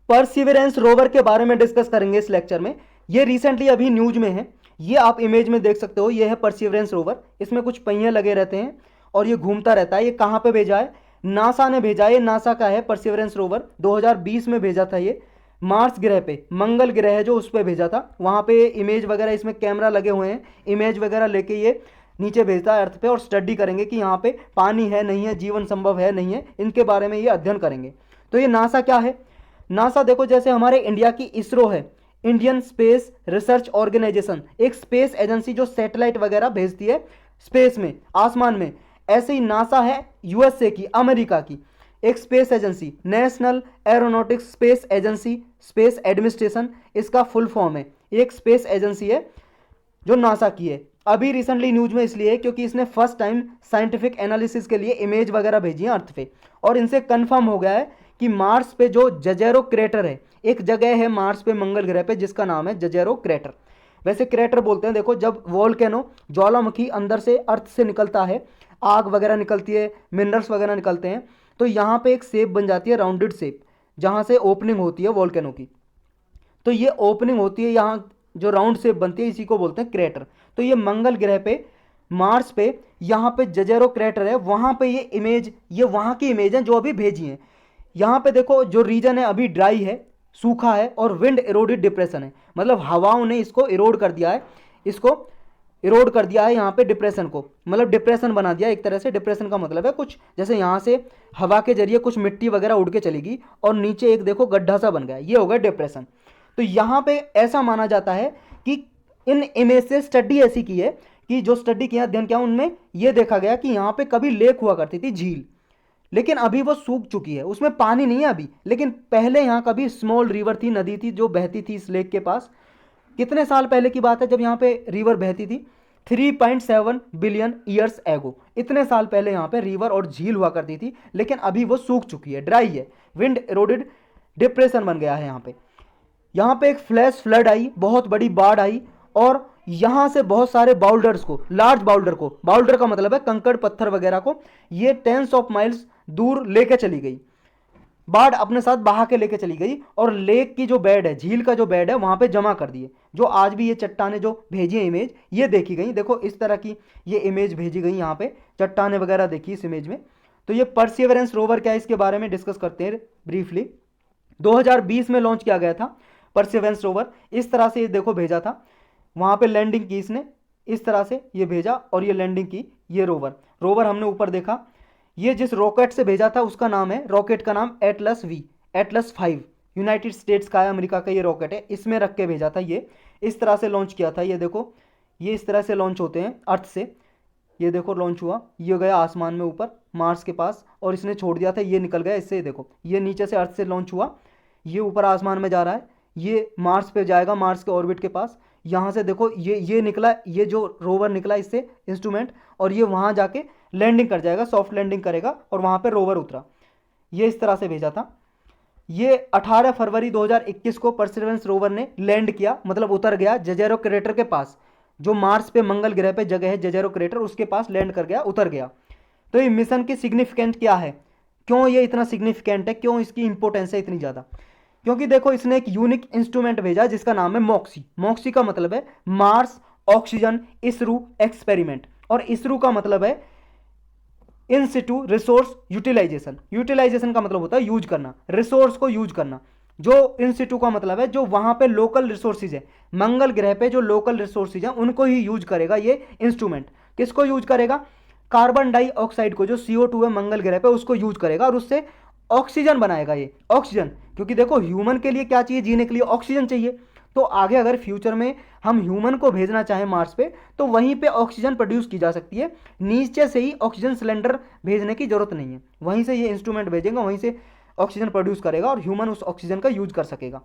Perseverance rover के बारे में डिस्कस करेंगे इस लेक्चर में। ये रिसेंटली अभी न्यूज में है, ये आप इमेज में देख सकते हो, ये है परसिवरेंस रोवर। इसमें कुछ पहिए लगे रहते हैं और ये घूमता रहता है। ये कहाँ पे भेजा है? नासा ने भेजा है। ये नासा का है परसिवरेंस रोवर, 2020 में भेजा था ये मार्स ग्रह पे, मंगल ग्रह है जो उस पर भेजा था। वहाँ पे इमेज वगैरह, इसमें कैमरा लगे हुए हैं, इमेज वगैरह लेके ये नीचे भेजता है अर्थ पे और स्टडी करेंगे कि यहाँ पे पानी है नहीं है, जीवन संभव है नहीं है, इनके बारे में ये अध्ययन करेंगे। तो ये नासा क्या है? नासा देखो जैसे हमारे इंडिया की इसरो है, इंडियन स्पेस रिसर्च ऑर्गेनाइजेशन, एक स्पेस एजेंसी जो सैटेलाइट वगैरह भेजती है स्पेस में, आसमान में, ऐसे ही नासा है यूएसए की, अमेरिका की एक space agency, national aeronautics space agency, space administration इसका फुल फॉर्म है। एक स्पेस एजेंसी है जो नासा की है। अभी रिसेंटली न्यूज में इसलिए है क्योंकि इसने फर्स्ट टाइम साइंटिफिक एनालिसिस के लिए इमेज वगैरह भेजी है अर्थ पे, और इनसे कंफर्म हो गया है कि मार्स पे जो जजेरो क्रेटर है, एक जगह है मार्स पे मंगल ग्रह पे जिसका नाम है जजेरो क्रेटर। वैसे क्रेटर बोलते हैं, देखो जब वोल्केनो ज्वालामुखी अंदर से अर्थ से निकलता है, आग वगैरह निकलती है, मिनरल्स वगैरह निकलते हैं, तो यहाँ पे एक शेप बन जाती है, राउंडेड शेप, जहाँ से ओपनिंग होती है वोल्केनो की। तो ये ओपनिंग होती है यहाँ, जो राउंड शेप बनती है, इसी को बोलते हैं क्रेटर। तो ये मंगल ग्रह पे, मार्स पे, यहाँ पे जजेरो क्रेटर है, वहाँ पे ये इमेज, ये वहाँ की इमेज है जो अभी भेजी है। यहाँ पे देखो जो रीजन है अभी ड्राई है, सूखा है, और विंड इरोडेड डिप्रेशन है, मतलब हवाओं ने इसको इरोड कर दिया है, इसको इरोड कर दिया है यहाँ पे डिप्रेशन को, मतलब डिप्रेशन बना दिया एक तरह से। डिप्रेशन का मतलब है कुछ जैसे यहाँ से हवा के जरिए कुछ मिट्टी वगैरह उड़ के चलेगी और नीचे एक देखो गड्ढा सा बन गया, ये हो गया डिप्रेशन। तो यहाँ पे ऐसा माना जाता है कि इन इमेज से स्टडी ऐसी की है कि जो स्टडी किया, अध्ययन किया, उनमें यह देखा गया कि यहाँ पे कभी लेक हुआ करती थी, झील, लेकिन अभी वो सूख चुकी है, उसमें पानी नहीं है अभी, लेकिन पहले यहाँ कभी स्मॉल रिवर थी, नदी थी जो बहती थी इस लेक के पास। कितने साल पहले की बात है जब यहाँ पे रिवर बहती थी? 3.7 बिलियन ईयर्स एगो, इतने साल पहले यहाँ पे रिवर और झील हुआ करती थी, लेकिन अभी वो सूख चुकी है, ड्राई है, विंड इरोडेड डिप्रेशन बन गया है यहाँ पे। यहाँ पे एक फ्लैश फ्लड आई, बहुत बड़ी बाढ़ आई, और यहाँ से बहुत सारे बाउल्डर्स को, लार्ज बाउल्डर को, बाउल्डर का मतलब है कंकड़ पत्थर वगैरह को, ये टेंस ऑफ माइल्स दूर लेके चली गई, बाढ़ अपने साथ बहा के लेके चली गई, और लेक की जो बेड है, झील का जो बेड है, वहां पे जमा कर दिए। जो आज भी ये चट्टाने जो भेजी है इमेज, ये देखी गई, देखो इस तरह की ये इमेज भेजी गई, यहाँ पे चट्टाने वगैरह देखी इस इमेज में। तो ये परसिवरेंस रोवर क्या है, इसके बारे में डिस्कस करते हैं ब्रीफली। 2020 में लॉन्च किया गया था परसिवरेंस रोवर, इस तरह से ये देखो भेजा था, वहां पे लैंडिंग की इसने, इस तरह से ये भेजा और ये लैंडिंग की। ये रोवर हमने ऊपर देखा, ये जिस रॉकेट से भेजा था उसका नाम है, रॉकेट का नाम एटलस एटलस 5, यूनाइटेड स्टेट्स का है, अमेरिका का ये रॉकेट है, इसमें रख के भेजा था। ये इस तरह से लॉन्च किया था, ये देखो, ये इस तरह से लॉन्च होते हैं अर्थ से, ये देखो लॉन्च हुआ, ये गया आसमान में ऊपर मार्स के पास, और इसने छोड़ दिया था, ये निकल गया इससे, देखो ये नीचे से अर्थ से लॉन्च हुआ, ये ऊपर आसमान में जा रहा है, ये मार्स पे जाएगा, मार्स के ऑर्बिट के पास। यहाँ से देखो ये निकला, ये जो रोवर निकला इससे इंस्ट्रूमेंट, और ये वहाँ जाके लैंडिंग कर जाएगा, सॉफ्ट लैंडिंग करेगा, और वहाँ पे रोवर उतरा। ये इस तरह से भेजा था। ये 18 फरवरी 2021 को परसिवरेंस रोवर ने लैंड किया, मतलब उतर गया जजेरो क्रेटर के पास, जो मार्स पे मंगल ग्रह पे जगह है जजेरो क्रेटर, उसके पास लैंड कर गया, उतर गया। तो ये मिशन की सिग्निफिकेंट क्या है, क्यों ये इतना सिग्निफिकेंट है, क्यों इसकी इंपॉर्टेंस है इतनी ज़्यादा? क्योंकि देखो इसने एक यूनिक इंस्ट्रूमेंट भेजा जिसका नाम है मॉक्सी। मॉक्सी का मतलब है मार्स ऑक्सीजन इसरू एक्सपेरिमेंट, और इसरू का मतलब है इन सिटू रिसोर्स यूटिलाइजेशन। यूटिलाइजेशन का मतलब होता है यूज करना, रिसोर्स को यूज करना। जो इन सिटू का मतलब है जो वहां पे लोकल रिसोर्सेज है, मंगल ग्रह पे जो लोकल रिसोर्सेज हैं उनको ही यूज करेगा ये इंस्ट्रूमेंट। किसको यूज करेगा? कार्बन डाइऑक्साइड को, जो CO2 है मंगल ग्रह पे, उसको यूज करेगा और उससे ऑक्सीजन बनाएगा। ये ऑक्सीजन, क्योंकि देखो ह्यूमन के लिए क्या चाहिए, जीने के लिए ऑक्सीजन चाहिए। तो आगे अगर फ्यूचर में हम ह्यूमन को भेजना चाहें मार्स पे, तो वहीं पे ऑक्सीजन प्रोड्यूस की जा सकती है, नीचे से ही ऑक्सीजन सिलेंडर भेजने की जरूरत नहीं है, वहीं से ये इंस्ट्रूमेंट भेजेगा, वहीं से ऑक्सीजन प्रोड्यूस करेगा और ह्यूमन उस ऑक्सीजन का यूज कर सकेगा।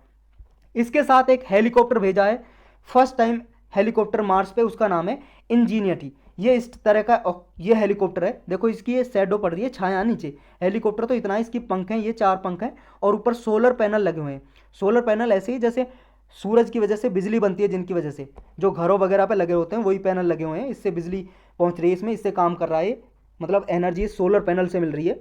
इसके साथ एक हेलीकॉप्टर भेजा है, फर्स्ट टाइम हेलीकॉप्टर मार्स पे, उसका नाम है इंजीनियटी। ये इस तरह का ये हेलीकॉप्टर है, देखो इसकी ये शैडो पड़ रही है, छाया नीचे। हेलीकॉप्टर तो इतना है, इसकी पंख हैं, ये 4 पंख हैं, और ऊपर सोलर पैनल लगे हुए हैं। सोलर पैनल ऐसे ही जैसे सूरज की वजह से बिजली बनती है, जिनकी वजह से जो घरों वगैरह पे लगे होते हैं, वही पैनल लगे हुए हैं, इससे बिजली पहुंच रही है, इसमें इससे काम कर रहा है, मतलब एनर्जी सोलर पैनल से मिल रही है।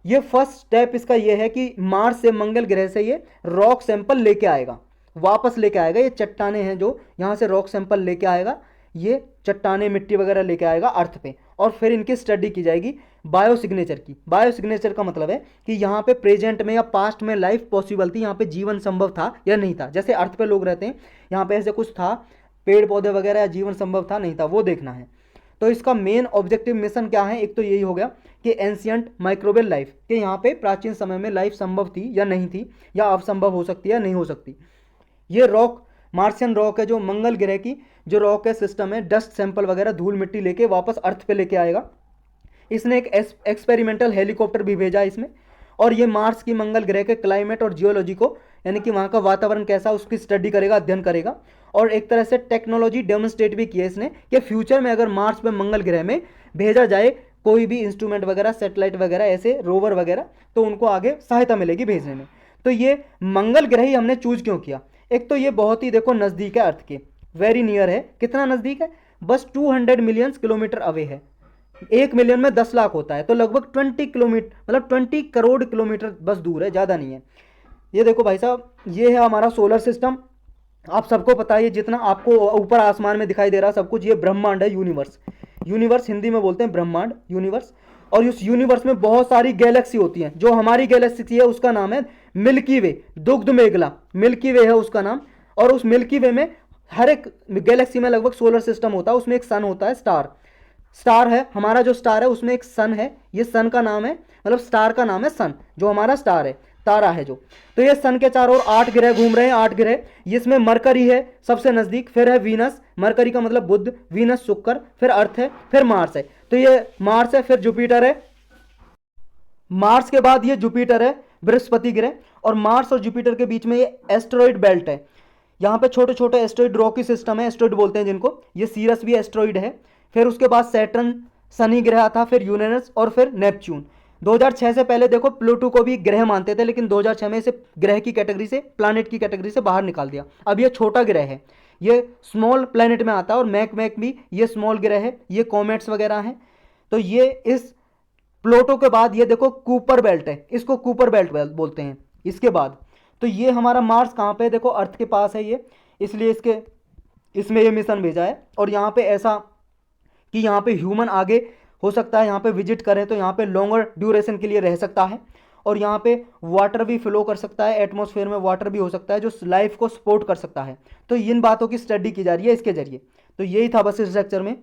ये फर्स्ट स्टेप इसका ये है कि मार्स से, मंगल ग्रह से ये रॉक सैंपल लेके आएगा, वापस लेके आएगा। ये चट्टाने हैं जो यहाँ से रॉक सैंपल लेके आएगा, ये चट्टाने मिट्टी वगैरह लेके आएगा अर्थ पे, और फिर इनकी स्टडी की जाएगी बायो सिग्नेचर की। बायो सिग्नेचर का मतलब है कि यहाँ पे प्रेजेंट में या पास्ट में लाइफ पॉसिबल थी, यहाँ पे जीवन संभव था या नहीं था। जैसे अर्थ पे लोग रहते हैं, यहाँ पे ऐसे कुछ था, पेड़ पौधे वगैरह, या जीवन संभव था नहीं था, वो देखना है। तो इसका मेन ऑब्जेक्टिव मिशन क्या है, एक तो यही हो गया कि एंशियंट माइक्रोबियल लाइफ, कि यहाँ पे प्राचीन समय में लाइफ संभव थी या नहीं थी, या अब संभव हो सकती है या नहीं हो सकती। ये रॉक, मार्शियन रॉक है जो मंगल ग्रह की जो रॉक है सिस्टम है, डस्ट सैंपल वगैरह, धूल मिट्टी लेके वापस अर्थ पे लेके आएगा। इसने एक एक्सपेरिमेंटल हेलीकॉप्टर भी भेजा इसमें, और ये मार्स की, मंगल ग्रह के क्लाइमेट और जियोलॉजी को, यानी कि वहाँ का वातावरण कैसा, उसकी स्टडी करेगा, अध्ययन करेगा। और एक तरह से टेक्नोलॉजी डेमोन्स्ट्रेट भी किया इसने कि फ्यूचर में अगर मार्स पे, मंगल ग्रह में भेजा जाए कोई भी इंस्ट्रूमेंट वगैरह, सेटेलाइट वगैरह, ऐसे रोवर वगैरह, तो उनको आगे सहायता मिलेगी भेजने में। तो ये मंगल ग्रह ही हमने चूज क्यों किया, एक तो ये बहुत ही देखो नज़दीक है अर्थ के, वेरी नियर है। कितना नज़दीक है, बस 200 मिलियन किलोमीटर अवे है। 1 मिलियन में 10 लाख होता है, तो लगभग 20 किलोमीटर, मतलब 20 करोड़ किलोमीटर बस दूर है, ज़्यादा नहीं है। ये देखो भाई साहब, ये है हमारा सोलर सिस्टम। आप सबको पता है, ये जितना आपको ऊपर आसमान में दिखाई दे रहा सब कुछ, ये ब्रह्मांड है, यूनिवर्स। यूनिवर्स हिंदी में बोलते हैं ब्रह्मांड, यूनिवर्स। और उस यूनिवर्स में बहुत सारी गैलेक्सी होती हैं। जो हमारी गैलेक्सी है उसका नाम है मिल्की वे, दुग्ध मेघला, मिल्की वे है उसका नाम। और उस मिल्की वे में हर एक गैलेक्सी में लगभग सोलर सिस्टम होता है, उसमें एक सन होता है, स्टार। स्टार है हमारा जो स्टार है, उसमें एक सन है, ये सन का नाम है, मतलब स्टार का नाम है सन, जो हमारा स्टार है, तारा है जो। तो ये सन के चारों ओर 8 ग्रह घूम रहे हैं, 8 ग्रह। इसमें मरकरी है सबसे नजदीक, फिर है वीनस, मरकरी का मतलब बुध, वीनस शुक्र, फिर अर्थ है, फिर मार्स है। तो ये मार्स है, फिर जुपिटर है, मार्स के बाद ये जुपिटर है, बृहस्पति ग्रह। और मार्स और जुपिटर के बीच में ये एस्ट्रॉइड बेल्ट है, यहाँ पे छोटे छोटे एस्ट्रॉइड, रॉकी सिस्टम है, एस्ट्रॉइड बोलते हैं जिनको। ये सीरस भी एस्ट्रॉइड है। फिर उसके बाद सैटर्न, शनि ग्रह था, फिर यूरेनस, और फिर नेपच्यून। 2006 से पहले देखो प्लूटो को भी ग्रह मानते थे, लेकिन 2006 में इसे ग्रह की कैटेगरी से, प्लानिट की कैटेगरी से बाहर निकाल दिया। अब ये छोटा ग्रह है, ये स्मॉल प्लैनेट में आता है। और मैक भी ये स्मॉल ग्रह है, ये कॉमेट्स वगैरह हैं। तो ये इस प्लूटो के बाद ये देखो कूपर बेल्ट है, इसको कूपर बेल्ट बोलते हैं इसके बाद। तो ये हमारा मार्स कहाँ पे है, देखो अर्थ के पास है ये, इसलिए इसमें ये मिशन भेजा है। और यहाँ पे ऐसा कि यहाँ पे ह्यूमन आगे हो सकता है, यहाँ पे विजिट करें तो यहाँ पे लॉन्गर ड्यूरेशन के लिए रह सकता है। और यहाँ पे वाटर भी फ्लो कर सकता है, एटमॉस्फेयर में वाटर भी हो सकता है जो लाइफ को सपोर्ट कर सकता है। तो इन बातों की स्टडी की जा रही है इसके जरिए। तो यही था बस इस लेक्चर में।